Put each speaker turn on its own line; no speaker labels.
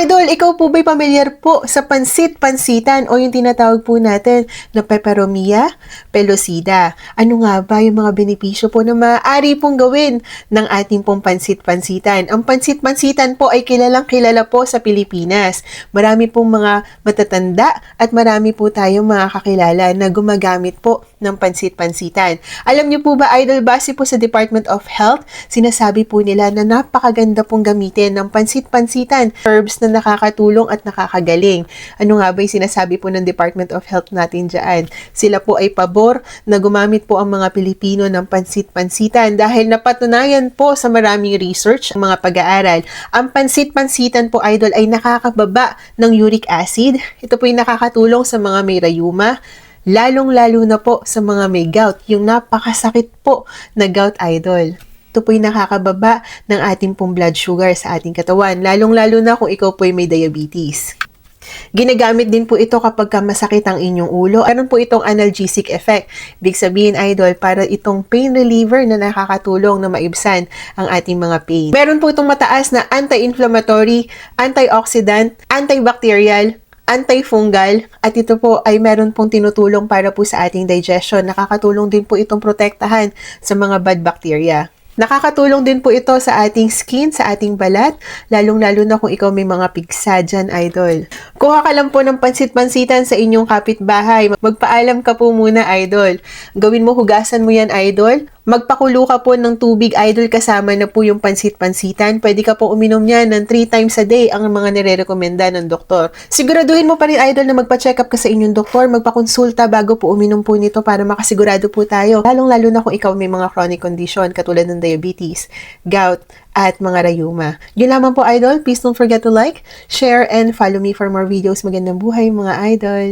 Idol, ikaw po ba'y pamilyar po sa pansit-pansitan o yung tinatawag po natin na peperomia pellucida? Ano nga ba yung mga benepisyo po na maaari pong gawin ng ating pong pansit-pansitan? Ang pansit-pansitan po ay kilalang kilala po sa Pilipinas. Marami pong mga matatanda at marami po tayong mga kakilala na gumagamit po ng pansit-pansitan. Alam niyo po ba, Idol, base po sa Department of Health, sinasabi po nila na napakaganda pong gamitin ng pansit-pansitan, herbs na nakakatulong at nakakagaling. Ano nga ba yung sinasabi po ng Department of Health natin dyan? Sila po ay pabor na gumamit po ang mga Pilipino ng pansit-pansitan dahil napatunayan po sa maraming research, mga pag-aaral. Ang pansit-pansitan po, Idol, ay nakakababa ng uric acid. Ito po ay nakakatulong sa mga may rayuma, lalong-lalo na po sa mga may gout, yung napakasakit po na gout, Idol. Ito po'y nakakababa ng ating pong blood sugar sa ating katawan, lalong-lalo na kung ikaw po'y may diabetes. Ginagamit din po ito kapag masakit ang inyong ulo. Meron po itong analgesic effect. Big sabihin, Idol, para itong pain reliever na nakakatulong na maibsan ang ating mga pain. Meron po itong mataas na anti-inflammatory, antioxidant, antibacterial, antifungal, at ito po ay meron pong tinutulong para po sa ating digestion. Nakakatulong din po itong protektahan sa mga bad bacteria. Nakakatulong din po ito sa ating skin, sa ating balat, lalong-lalo na kung ikaw may mga pigsa dyan, Idol. Kuha ka lang po ng pansit-pansitan sa inyong kapitbahay. Magpaalam ka po muna, Idol. Gawin mo, hugasan mo yan, Idol. Magpakulo ka po ng tubig, Idol, kasama na po yung pansit-pansitan. Pwede ka po uminom yan ng 3 times a day ang mga nire-rekomenda ng doktor. Siguraduhin mo pa rin, Idol, na magpa-check up ka sa inyong doktor, magpakonsulta bago po uminom po nito para makasigurado po tayo. Lalong-lalo na kung ikaw may mga chronic condition katulad ng diabetes, gout, at mga rayuma. Yun lamang po, Idol. Please don't forget to like, share, and follow me for more videos. Magandang buhay, mga Idol!